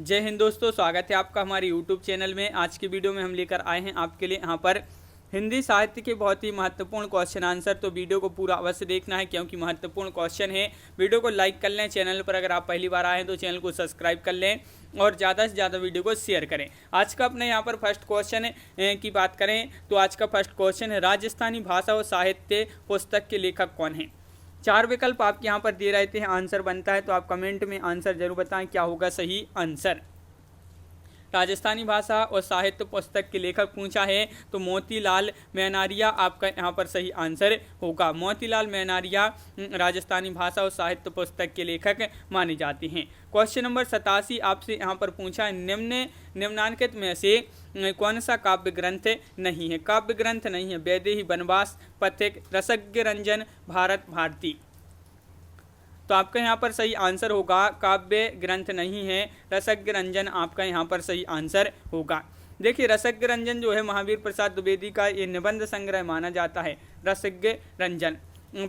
जय हिंद दोस्तों, स्वागत है आपका हमारे YouTube चैनल में। आज की वीडियो में हम लेकर आए हैं आपके लिए यहाँ पर हिंदी साहित्य के बहुत ही महत्वपूर्ण क्वेश्चन आंसर। तो वीडियो को पूरा अवश्य देखना है क्योंकि महत्वपूर्ण क्वेश्चन है। वीडियो को लाइक कर लें, चैनल पर अगर आप पहली बार आए हैं तो चैनल को सब्सक्राइब कर लें और ज़्यादा से ज़्यादा वीडियो को शेयर करें। आज का अपने यहाँ पर फर्स्ट क्वेश्चन की बात करें तो आज का फर्स्ट क्वेश्चन है, राजस्थानी भाषा और साहित्य पुस्तक के लेखक कौन हैं। 4 विकल्प आपके यहाँ पर दे रहे थे, आंसर बनता है तो आप कमेंट में आंसर जरूर बताएं क्या होगा सही आंसर। राजस्थानी भाषा और साहित्य पुस्तक के लेखक पूछा है तो मोतीलाल मेहनारिया आपका यहाँ पर सही आंसर होगा। मोतीलाल मेहनारिया राजस्थानी भाषा और साहित्य पुस्तक के लेखक माने जाते हैं। क्वेश्चन नंबर 87 आपसे यहाँ पर पूछा है, निम्नांकित में से कौन सा काव्य ग्रंथ नहीं है। काव्य ग्रंथ नहीं है वैदेही वनवास, पथिक, रसज्ञ रंजन, भारत भारती। तो आपका यहाँ पर सही आंसर होगा काव्य ग्रंथ नहीं है, रसज्ञ रंजन आपका यहाँ पर सही आंसर होगा। देखिए रसज्ञ रंजन जो है महावीर प्रसाद द्विवेदी का ये निबंध संग्रह माना जाता है रसज्ञ रंजन।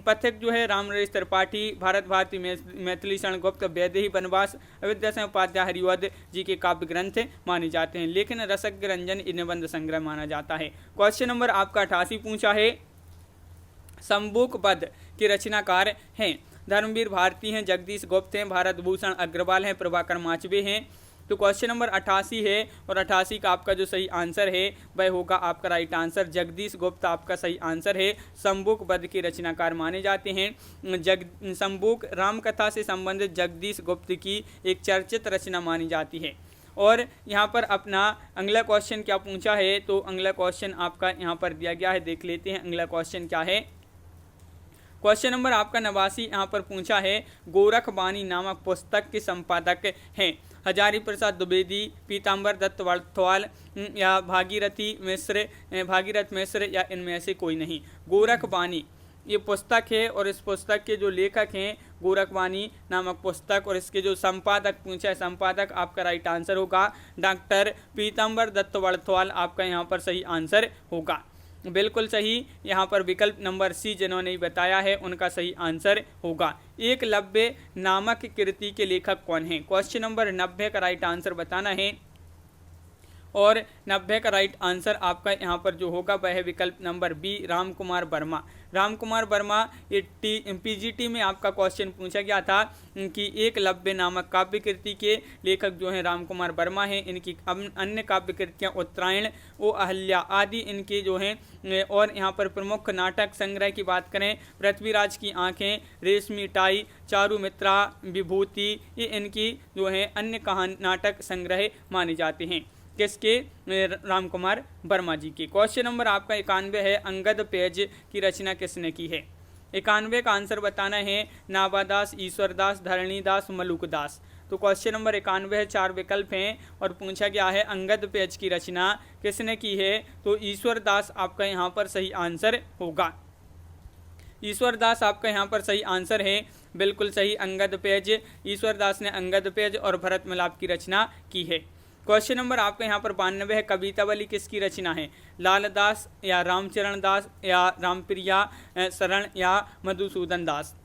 पथिक जो है रामनरेश त्रिपाठी, भारत भारती मैथिली शरण गुप्त, वैदेही वनवास अविद्या सिंह उपाध्याय हरिवंश जी के काव्य ग्रंथ माने जाते हैं, लेकिन रसज्ञ रंजन ये निबंध संग्रह माना जाता है। क्वेश्चन नंबर आपका 88 पूछा है, शंबुक पद के रचनाकार हैं। धर्मवीर भारती हैं, जगदीश गुप्त हैं, भारत भूषण अग्रवाल हैं, प्रभाकर माचवे हैं। तो क्वेश्चन नंबर 88 है और 88 का आपका जो सही आंसर है वह होगा आपका राइट आंसर जगदीश गुप्त आपका सही आंसर है। शंबुक पद के रचनाकार माने जाते हैं। शंबुक रामकथा से संबंधित जगदीश गुप्त की एक चर्चित रचना मानी जाती है। और यहाँ पर अपना अगला क्वेश्चन क्या पूछा है तो अगला क्वेश्चन आपका यहाँ पर दिया गया है, देख लेते हैं अगला क्वेश्चन क्या है। क्वेश्चन नंबर आपका 89 यहाँ पर पूछा है, गोरखबानी नामक पुस्तक के संपादक हैं हजारी प्रसाद द्विवेदी, पीताम्बर दत्त वड़थवाल या भागीरथ मिश्र या इनमें से कोई नहीं। गोरखबानी ये पुस्तक है और इस पुस्तक के जो लेखक हैं गोरखबानी नामक पुस्तक, और इसके जो संपादक पूछा है संपादक आपका राइट आंसर होगा डॉक्टर पीताम्बर दत्त वड़थवाल आपका यहाँ पर सही आंसर होगा। बिल्कुल सही, यहाँ पर विकल्प नंबर सी जिन्होंने बताया है उनका सही आंसर होगा। एकलव्य नामक कृति के लेखक कौन हैं। क्वेश्चन नंबर 90 का राइट आंसर बताना है और 90 का राइट आंसर आपका यहाँ पर जो होगा वह है विकल्प नंबर बी, राम कुमार वर्मा। राम कुमार वर्मा ये पीजीटी में आपका क्वेश्चन पूछा गया था कि एकलव्य नामक काव्य कृति के लेखक जो हैं राम कुमार वर्मा हैं। इनकी अन्य काव्य कृतियाँ उत्तरायण, ओ अहल्या आदि इनके जो हैं। और यहाँ पर प्रमुख नाटक संग्रह की बात करें, पृथ्वीराज की आंखें, रेशमी टाई, चारुमित्रा, विभूति, ये इनकी जो है अन्य कहानी नाटक संग्रह माने जाते हैं। किसके? राम कुमार वर्मा जी के। क्वेश्चन नंबर आपका 91 है, अंगद पेज की रचना किसने की है। 91 का आंसर बताना है नाबादास, ईश्वरदास, धरणीदास, मलुकदास। तो क्वेश्चन नंबर 91 है, 4 विकल्प हैं और पूछा गया है अंगद पेज की रचना किसने की है तो ईश्वरदास आपका यहाँ पर सही आंसर होगा। ईश्वरदास आपका यहाँ पर सही आंसर है, बिल्कुल सही। अंगद पेज, ईश्वरदास ने अंगद पेज और भरत मिलाप की रचना की है। क्वेश्चन नंबर आपका यहाँ पर 92 है, कवितावली किसकी रचना है। लालदास या रामचरण दास या रामप्रिया शरण या मधुसूदन दास।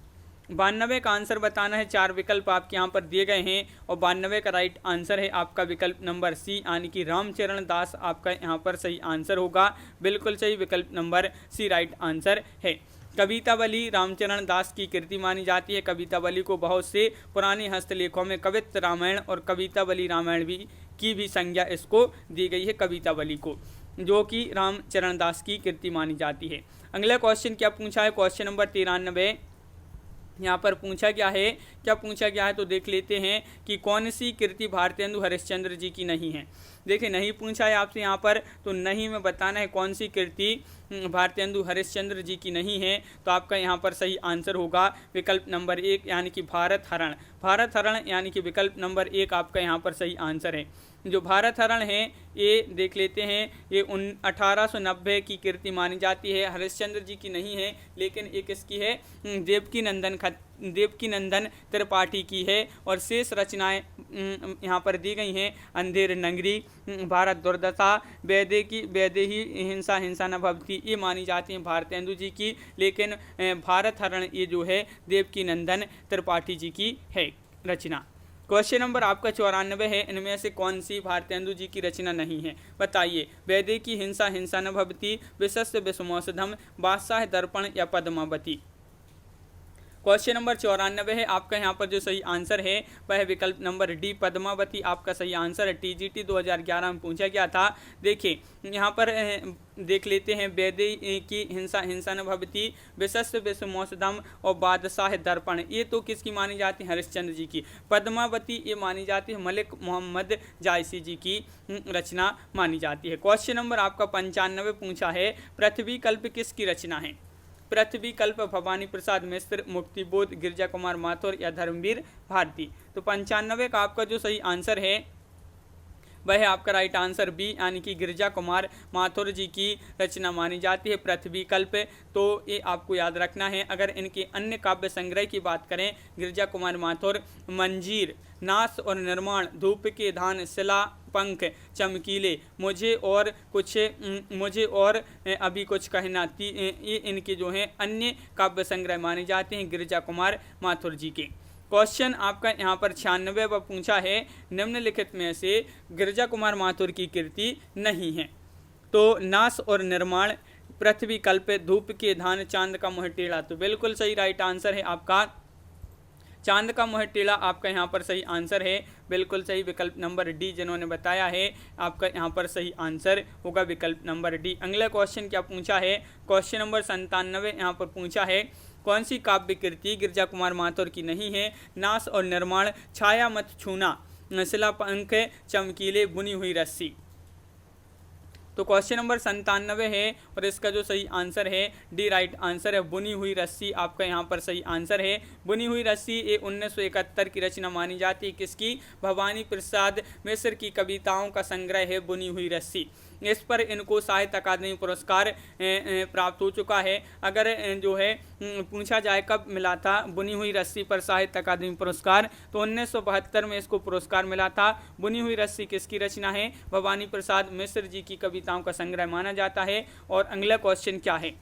92 का आंसर बताना है, 4 विकल्प आपके यहाँ पर दिए गए हैं और 92 का राइट आंसर है आपका विकल्प नंबर सी यानी कि रामचरण दास आपका यहाँ पर सही आंसर होगा। बिल्कुल सही, विकल्प नंबर सी राइट आंसर है। कवितावली रामचरण दास की कृति मानी जाती है। कवितावली को बहुत से पुराने हस्तलेखों में कवित्त रामायण और कवितावली रामायण की भी संज्ञा इसको दी गई है, कवितावली को, जो कि रामचरण दास की कृति मानी जाती है। अगला क्वेश्चन क्या पूछा है, क्वेश्चन नंबर 93 यहाँ पर पूछा गया है, क्या पूछा गया है तो देख लेते हैं कि कौन सी कृति भारतेंदु हरिश्चंद्र जी की नहीं है। देखिए नहीं पूछा है आपसे यहाँ पर, तो नहीं में बताना है कौन सी कृति भारतेंदु हरिश्चंद्र जी की नहीं है। तो आपका यहाँ पर सही आंसर होगा विकल्प नंबर 1 यानी कि भारत हरण। भारत हरण यानी कि विकल्प नंबर 1 आपका यहाँ पर सही आंसर है। जो भारत हरण है ये देख लेते हैं, ये 1890 की कृति मानी जाती है, हरिश्चंद्र जी की नहीं है, लेकिन एक किसकी है, देवकी नंदन त्रिपाठी की है। और शेष रचनाएं यहाँ पर दी गई हैं, अंधेर नगरी, भारत दुर्दशा, वैदेही हिंसा न भवती, ये मानी जाती हैं भारतेंदु जी की, लेकिन भारत हरण ये जो है देवकी नंदन त्रिपाठी जी की है रचना। क्वेश्चन नंबर आपका 94 है, इनमें से कौन सी भारतेंदु जी की रचना नहीं है, बताइए। वैदे की हिंसा हिंसा न भवती, विशस्य विषमौषधम, बादशाह दर्पण या पद्मावती। क्वेश्चन नंबर 94 है, आपका यहाँ पर जो सही आंसर है वह है विकल्प नंबर डी, पद्मावती आपका सही आंसर है। टीजीटी 2011 में पूछा गया था। देखिए यहाँ पर देख लेते हैं, वैदे की हिंसा हिंसा न भवती, विशस्य विषमौषधम और बादशाह दर्पण, ये तो किसकी मानी जाती है, हरिश्चंद्र जी की। पद्मावती ये मानी जाती है मलिक मोहम्मद जायसी जी की रचना मानी जाती है। क्वेश्चन नंबर आपका 95 पूछा है, पृथ्वी कल्प किसकी रचना है। पृथ्वी कल्प भवानी प्रसाद मिश्र, मुक्तिबोध, गिरजा कुमार माथुर या धर्मवीर भारती। तो 95 का आपका जो सही आंसर है वह है आपका राइट आंसर बी, यानी कि गिरजा कुमार माथुर जी की रचना मानी जाती है पृथ्वी कल्प। तो ये आपको याद रखना है। अगर इनके अन्य काव्य संग्रह की बात करें, गिरजा कुमार माथुर मंजीर, नाश और निर्माण, धूप के धान, शिला, पंख, चमकीले, मुझे और अभी कुछ कहना, ये इनके जो हैं अन्य काव्य संग्रह माने जाते हैं गिरजा कुमार माथुर जी के। क्वेश्चन आपका यहाँ पर 96 पूछा है, निम्नलिखित में से गिरजा कुमार माथुर की कृति नहीं है। तो नाश और निर्माण, पृथ्वी कल्प, धूप के धान, चांद का मुँह टेढ़ा। तो बिल्कुल सही राइट आंसर है आपका चांद का मुँह टेढ़ा, आपका यहाँ पर सही आंसर है। बिल्कुल सही विकल्प नंबर डी जिन्होंने बताया है, आपका यहाँ पर सही आंसर होगा विकल्प नंबर डी। अगला क्वेश्चन क्या पूछा है, क्वेश्चन नंबर 97 यहाँ पर पूछा है, कौन सी काव्य कृति गिरजा कुमार माथुर की नहीं है। नाश और निर्माण, छाया मत छूना, शिला, पंख, चमकीले, बुनी हुई रस्सी। तो क्वेश्चन नंबर 97 है और इसका जो सही आंसर है डी राइट आंसर है, बुनी हुई रस्सी आपका यहाँ पर सही आंसर है। बुनी हुई रस्सी ये 1971 की रचना मानी जाती है किसकी, भवानी प्रसाद मिश्र की कविताओं का संग्रह है बुनी हुई रस्सी। इस पर इनको साहित्य अकादमी पुरस्कार प्राप्त हो चुका है। अगर जो है पूछा जाए कब मिला था बुनी हुई रस्सी पर साहित्य अकादमी पुरस्कार, तो 1972 में इसको पुरस्कार मिला था। बुनी हुई रस्सी किसकी रचना है, भवानी प्रसाद मिश्र जी की कविताओं का संग्रह माना जाता है। और अगला क्वेश्चन क्या है,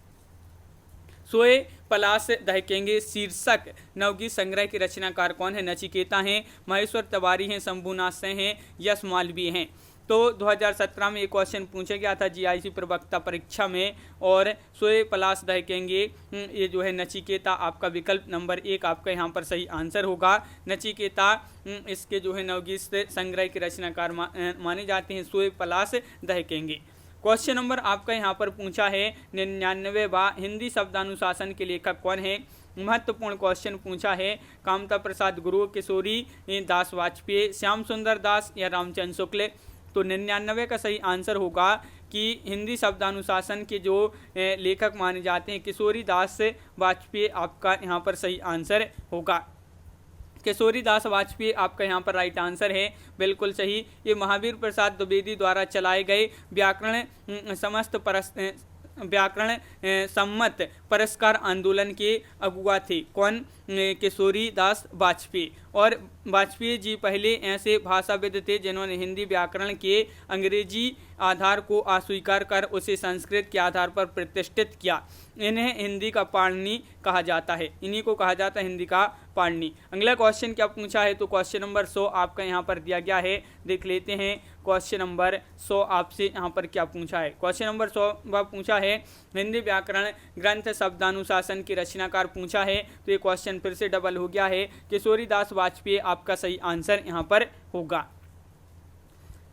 सोए पलाश दहकेंगे शीर्षक नवगीत संग्रह के रचनाकार कौन है। नचिकेता हैं, महेश्वर तिवारी हैं, शंभुनाथ से हैं, यश मालवीय हैं। तो 2017 में एक क्वेश्चन पूछा गया था जीआईसी प्रवक्ता परीक्षा में, और सोए पलाश दहकेंगे ये जो है नचिकेता आपका विकल्प नंबर 1 आपका यहाँ पर सही आंसर होगा। नचिकेता इसके जो है नवगीत संग्रह के रचनाकार माने जाते हैं, सोए पलाश दहकेंगे। क्वेश्चन नंबर आपका यहाँ पर पूछा है 99वां, हिंदी शब्दानुशासन के लेखक कौन है। महत्वपूर्ण क्वेश्चन पूछा है, कामता प्रसाद गुरु, किशोरी दास वाजपेयी, श्याम सुंदर दास या रामचंद्र शुक्ल। तो 99 का सही आंसर होगा कि हिंदी शब्दानुशासन के जो लेखक माने जाते हैं किशोरी दास वाजपेयी आपका यहाँ पर सही आंसर होगा। किशोरी दास वाजपेयी आपका यहाँ पर राइट आंसर है, बिल्कुल सही। ये महावीर प्रसाद द्विवेदी द्वारा चलाए गए व्याकरण सम्मत पुरस्कार आंदोलन के अगुआ थे। कौन, किशोरी दास वाजपेयी। और वाजपेयी जी पहले ऐसे भाषाविद थे जिन्होंने हिंदी व्याकरण के अंग्रेजी आधार को अस्वीकार कर उसे संस्कृत के आधार पर प्रतिष्ठित किया। इन्हें हिंदी का पाणिनि कहा जाता है, इन्हीं को कहा जाता है हिंदी का पाणिनि। अगला क्वेश्चन क्या पूछा है, तो क्वेश्चन नंबर 100 आपका यहाँ पर दिया गया है, देख लेते हैं क्वेश्चन नंबर 100 आपसे यहाँ पर क्या पूछा है। क्वेश्चन नंबर 100 पूछा है, हिंदी व्याकरण ग्रंथ शब्दानुशासन के रचनाकार पूछा है। तो ये क्वेश्चन फिर से डबल हो गया है, किशोरी दास वाजपेयी आपका सही आंसर यहाँ पर होगा।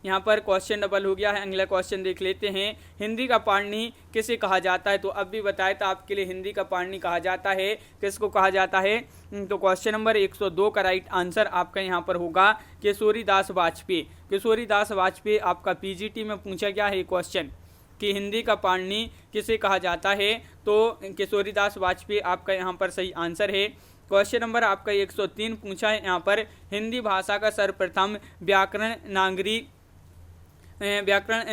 यहाँ पर क्वेश्चन डबल हो गया है। अगला क्वेश्चन देख लेते हैं, हिंदी का पाणिनि किसे कहा जाता है। तो अब भी बताया था आपके लिए, हिंदी का पाणिनि कहा जाता है, किसको कहा जाता है। तो क्वेश्चन नंबर 102 का राइट आंसर आपका यहाँ पर होगा किशोरी दास वाजपेयी। किशोरी दास वाजपेयी आपका पीजीटी में पूछा गया है क्वेश्चन कि हिंदी का पाणिनि किसे कहा जाता है। तो किशोरी दास वाजपेयी आपका यहाँ पर सही आंसर है। क्वेश्चन नंबर आपका 103 पूछा है यहाँ पर, हिंदी भाषा का सर्वप्रथम व्याकरण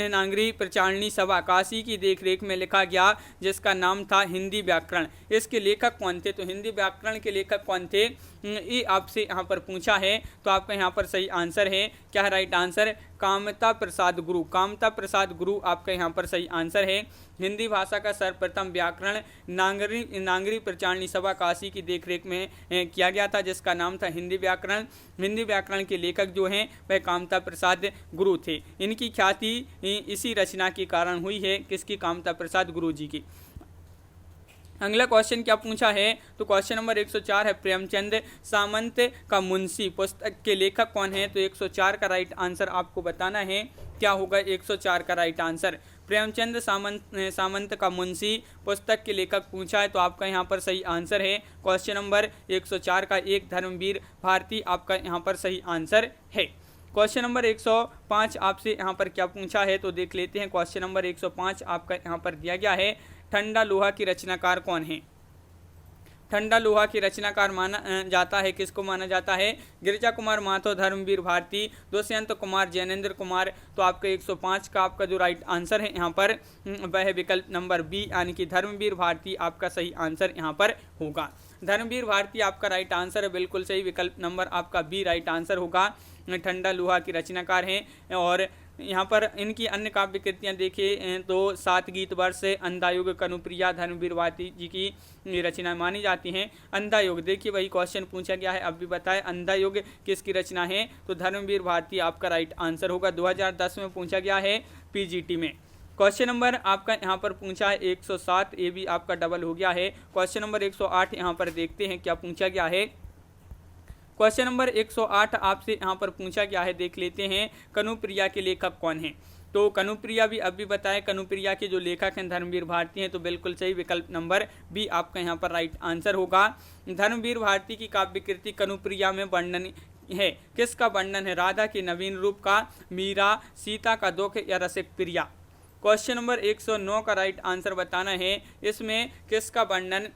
नागरी प्रचारणी सभा काशी की देखरेख में लिखा गया, जिसका नाम था हिंदी व्याकरण। इसके लेखक कौन थे। तो हिंदी व्याकरण के लेखक कौन थे, ये आपसे यहाँ पर पूछा है, तो आपका यहाँ पर सही आंसर है क्या है राइट आंसर, कामता प्रसाद गुरु। कामता प्रसाद गुरु आपका यहाँ पर सही आंसर है। हिंदी भाषा का सर्वप्रथम व्याकरण नागरी प्रचारणी सभा काशी की देखरेख में किया गया था, जिसका नाम था हिंदी व्याकरण। हिंदी व्याकरण के लेखक जो हैं वह कामता प्रसाद गुरु थे। इनकी ख्याति इसी रचना के कारण हुई है, किसकी, कामता प्रसाद गुरु जी की। अगला क्वेश्चन क्या पूछा है, तो क्वेश्चन नंबर 104 है, प्रेमचंद सामंत का मुंशी पुस्तक के लेखक कौन है। तो 104 का राइट आंसर आपको बताना है, क्या होगा 104 का राइट आंसर। प्रेमचंद सामंत का मुंशी पुस्तक के लेखक पूछा है, तो आपका यहाँ पर सही आंसर है क्वेश्चन नंबर 104 का एक धर्मवीर भारती आपका यहाँ पर सही आंसर है। क्वेश्चन नंबर 105 आपसे यहाँ पर क्या पूछा है, तो देख लेते हैं। क्वेश्चन नंबर 105 आपका यहाँ पर दिया गया है, ठंडा लोहा की रचनाकार कौन है। ठंडा लोहा की रचनाकार माना जाता है, किसको माना जाता है, गिरिजा कुमार माथुर, धर्मवीर भारती, दुष्यंत कुमार, जैनेन्द्र कुमार। तो आपका 105 का आपका जो राइट आंसर है यहाँ पर वह है विकल्प नंबर बी, यानी कि धर्मवीर भारती आपका सही आंसर यहाँ पर होगा। धर्मवीर भारती आपका राइट आंसर है, बिल्कुल सही, विकल्प नंबर आपका बी राइट आंसर होगा। ठंडा लोहा की रचनाकार हैं। और यहाँ पर इनकी अन्य काव्य कृतियाँ देखें तो 7 गीत वर्ष, अंधायुग, कनुप्रिया धर्मवीर भारती जी की रचना मानी जाती हैं। अंधायुग देखिए वही क्वेश्चन पूछा गया है, अब भी बताएं अंधायुग किसकी रचना है, तो धर्मवीर भारती आपका राइट आंसर होगा। 2010 में पूछा गया है पीजीटी में। क्वेश्चन नंबर आपका यहाँ पर पूछा है 107, ये भी आपका डबल हो गया है। क्वेश्चन नंबर 108 यहाँ पर देखते हैं क्या पूछा गया है। क्वेश्चन नंबर 108 आपसे यहाँ पर पूछा गया है, देख लेते हैं, कनुप्रिया के लेखक कौन हैं। तो कनुप्रिया भी अब भी बताएं, कनुप्रिया के जो लेखक हैं धर्मवीर भारती हैं, तो बिल्कुल सही, विकल्प नंबर बी आपका यहाँ पर राइट आंसर होगा। धर्मवीर भारती की काव्य कृति कनुप्रिया में वर्णन है, किसका वर्णन है, राधा के नवीन रूप का, मीरा, सीता का दुख या रसिक प्रिया। क्वेश्चन नंबर 109 का राइट आंसर बताना है, इसमें किसका वर्णन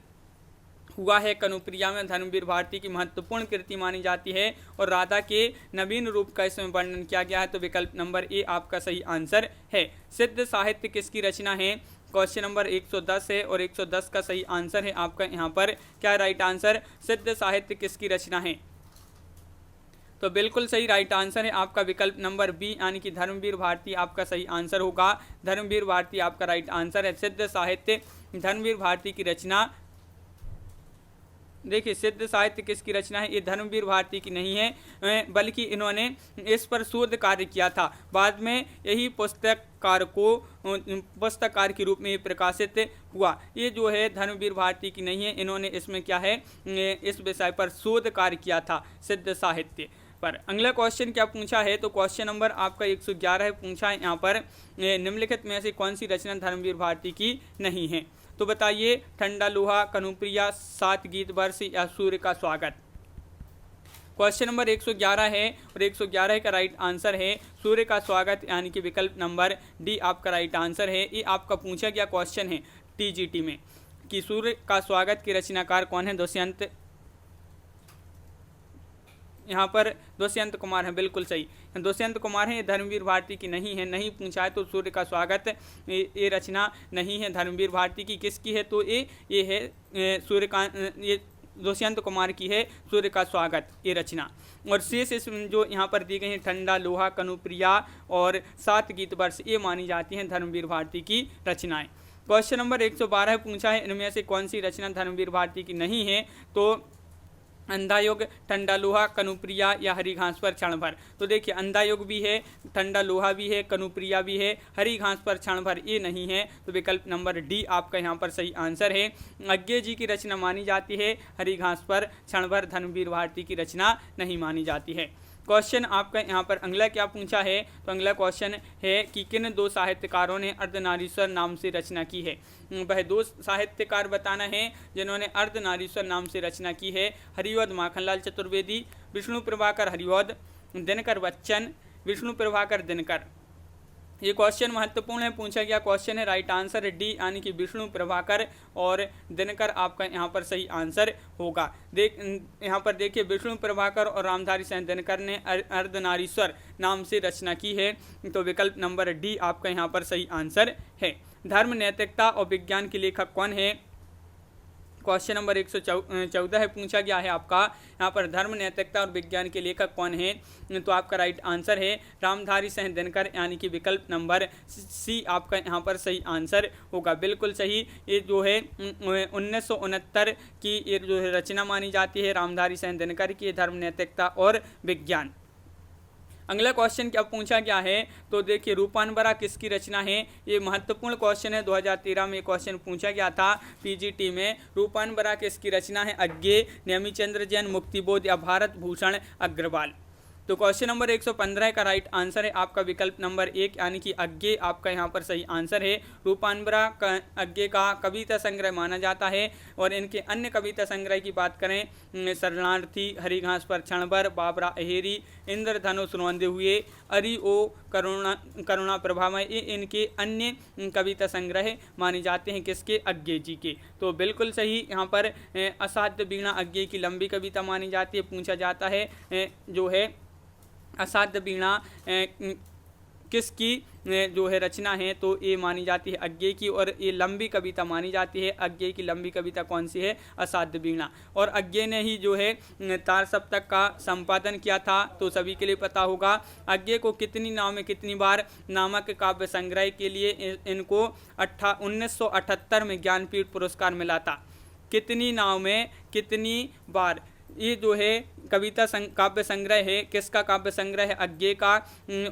हुआ है। कनुप्रिया में धर्मवीर भारती की महत्वपूर्ण कृति मानी जाती है और राधा के नवीन रूप का इसमें वर्णन किया गया है, तो विकल्प नंबर ए आपका सही आंसर है। सिद्ध साहित्य किसकी रचना है, क्वेश्चन नंबर 110 है और 110 का सही आंसर है आपका यहाँ पर क्या राइट आंसर, सिद्ध साहित्य किसकी रचना है, तो बिल्कुल सही राइट आंसर है आपका विकल्प नंबर बी, यानी कि धर्मवीर भारती आपका सही आंसर होगा। धर्मवीर भारती आपका राइट आंसर है। सिद्ध साहित्य धर्मवीर भारती की रचना, देखिए सिद्ध साहित्य किसकी रचना है, ये धर्मवीर भारती की नहीं है, बल्कि इन्होंने इस पर शोध कार्य किया था। बाद में यही पुस्तककार के रूप में ये प्रकाशित हुआ। ये जो है धर्मवीर भारती की नहीं है, इन्होंने इसमें क्या है, इस विषय पर शोध कार्य किया था सिद्ध साहित्य पर। अगला क्वेश्चन क्या पूछा है, तो क्वेश्चन नंबर आपका 111 पूछा है यहाँ पर, निम्नलिखित में से कौन सी रचना धर्मवीर भारती की नहीं है। तो बताइए, ठंडा लोहा, कनुप्रिया, 7 गीत वर्ष या सूर्य का स्वागत। क्वेश्चन नंबर 111 है और 111 का राइट आंसर है सूर्य का स्वागत, यानी कि विकल्प नंबर डी आपका राइट आंसर है। ये आपका पूछा गया क्वेश्चन है टीजीटी में कि सूर्य का स्वागत के रचनाकार कौन है। दुष्यंत, यहाँ पर दुष्यंत कुमार है, बिल्कुल सही, दुष्यंत कुमार है। ये धर्मवीर भारती की नहीं है, नहीं पूछा है तो सूर्य का स्वागत ये रचना नहीं है धर्मवीर भारती की। किसकी है, तो ये है सूर्यकांत, ये दुष्यंत कुमार की है सूर्य का स्वागत ये रचना। और शेष जो यहाँ पर दी गई है ठंडा लोहा, कनुप्रिया और 7 गीत वर्ष, ये मानी जाती हैं धर्मवीर भारती की रचनाएं। क्वेश्चन नंबर 112 पूछा है, इनमें से कौन सी रचना धर्मवीर भारती की नहीं है। तो अंधायुग, ठंडा लोहा, कनुप्रिया या हरी घास पर क्षण भर। तो देखिए अंधायुग भी है, ठंडा लोहा भी है, कनुप्रिया भी है, हरी घास पर क्षण भर ये नहीं है, तो विकल्प नंबर डी आपका यहाँ पर सही आंसर है। अज्ञे जी की रचना मानी जाती है, हरी घास पर क्षण भर धर्मवीर भारती की रचना नहीं मानी जाती है। क्वेश्चन आपका यहाँ पर अगला क्या पूछा है, तो अगला क्वेश्चन है कि किन 2 साहित्यकारों ने अर्धनारीश्वर नाम से रचना की है। वह 2 साहित्यकार बताना है जिन्होंने अर्धनारीश्वर नाम से रचना की है। हरिवद माखनलाल चतुर्वेदी, विष्णु प्रभाकर हरिवद, दिनकर बच्चन, विष्णु प्रभाकर दिनकर। ये क्वेश्चन महत्वपूर्ण है, पूछा गया क्वेश्चन है, राइट आंसर है डी, यानी कि विष्णु प्रभाकर और दिनकर आपका यहाँ पर सही आंसर होगा। यहाँ पर देखिए विष्णु प्रभाकर और रामधारी सिंह दिनकर ने अर्धनारीश्वर नाम से रचना की है, तो विकल्प नंबर डी आपका यहाँ पर सही आंसर है। धर्म, नैतिकता और विज्ञान के लेखक कौन है। क्वेश्चन नंबर 114 है, पूछा गया है आपका यहाँ पर धर्म, नैतिकता और विज्ञान के लेखक कौन है? तो आपका राइट आंसर है रामधारी सिंह दिनकर, यानी कि विकल्प नंबर सी आपका यहाँ पर सही आंसर होगा, बिल्कुल सही। ये जो है 1969 की ये जो है रचना मानी जाती है रामधारी सिंह दिनकर की, धर्म, नैतिकता और विज्ञान। अगला क्वेश्चन क्या पूछा गया है, तो देखिए रूपानबरा किसकी रचना है? ये महत्वपूर्ण क्वेश्चन है, 2013 में क्वेश्चन पूछा गया था पीजीटी में। रूपानबरा किसकी रचना है? अज्ञे, नेमीचंद्र जैन, मुक्तिबोध या भारत भूषण अग्रवाल। तो क्वेश्चन नंबर 115 का राइट आंसर है आपका विकल्प नंबर 1, यानी कि अज्ञे आपका यहाँ पर सही आंसर है। रूपानबरा अज्ञे का कविता संग्रह माना जाता है। और इनके अन्य कविता संग्रह की बात करें, शरणार्थी, हरी घास पर क्षण भर, बाबरा अहेरी, इंद्रधनुष रोंदे हुए, अरि ओ करुणा प्रभामय, ये इनके अन्य कविता संग्रह माने जाते हैं किसके? अज्ञे जी के। तो बिल्कुल सही यहाँ पर असाध्य वीणा अज्ञे की लंबी कविता मानी जाती है। पूछा जाता है जो है असाध्य वीणा किसकी जो है रचना है, तो ये मानी जाती है अज्ञे की, और ये लंबी कविता मानी जाती है। अज्ञे की लंबी कविता कौन सी है? असाध्य वीणा। और अज्ञे ने ही जो है तार सप्तक का संपादन किया था, तो सभी के लिए पता होगा। अज्ञे को कितनी नाव में कितनी बार नामक काव्य संग्रह के लिए इनको 1978 में ज्ञानपीठ पुरस्कार मिला था। कितनी नाव में कितनी बार, ये जो है कविता काव्य संग्रह है, किसका काव्य संग्रह है? अज्ञे का।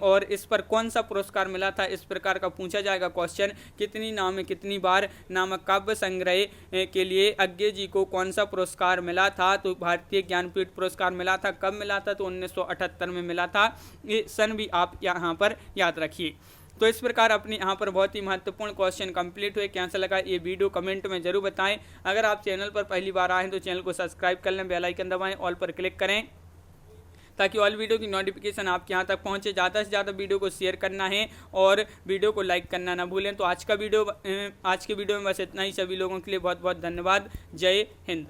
और इस पर कौन सा पुरस्कार मिला था? इस प्रकार का पूछा जाएगा क्वेश्चन, कितनी नाव में कितनी बार नामक काव्य संग्रह के लिए अज्ञे जी को कौन सा पुरस्कार मिला था? तो भारतीय ज्ञानपीठ पुरस्कार मिला था। कब मिला था? तो 1978 में मिला था। ये सन भी आप यहाँ पर याद रखिए। तो इस प्रकार अपनी यहाँ पर बहुत ही महत्वपूर्ण क्वेश्चन कंप्लीट हुए। कैसा लगा ये वीडियो कमेंट में जरूर बताएं। अगर आप चैनल पर पहली बार आए हैं तो चैनल को सब्सक्राइब कर लें, बेल आइकन दबाएं, ऑल पर क्लिक करें ताकि ऑल वीडियो की नोटिफिकेशन आपके यहाँ तक पहुँचे। ज़्यादा से ज़्यादा वीडियो को शेयर करना है और वीडियो को लाइक करना ना भूलें। तो आज के वीडियो में बस इतना ही। सभी लोगों के लिए बहुत बहुत धन्यवाद। जय हिंद।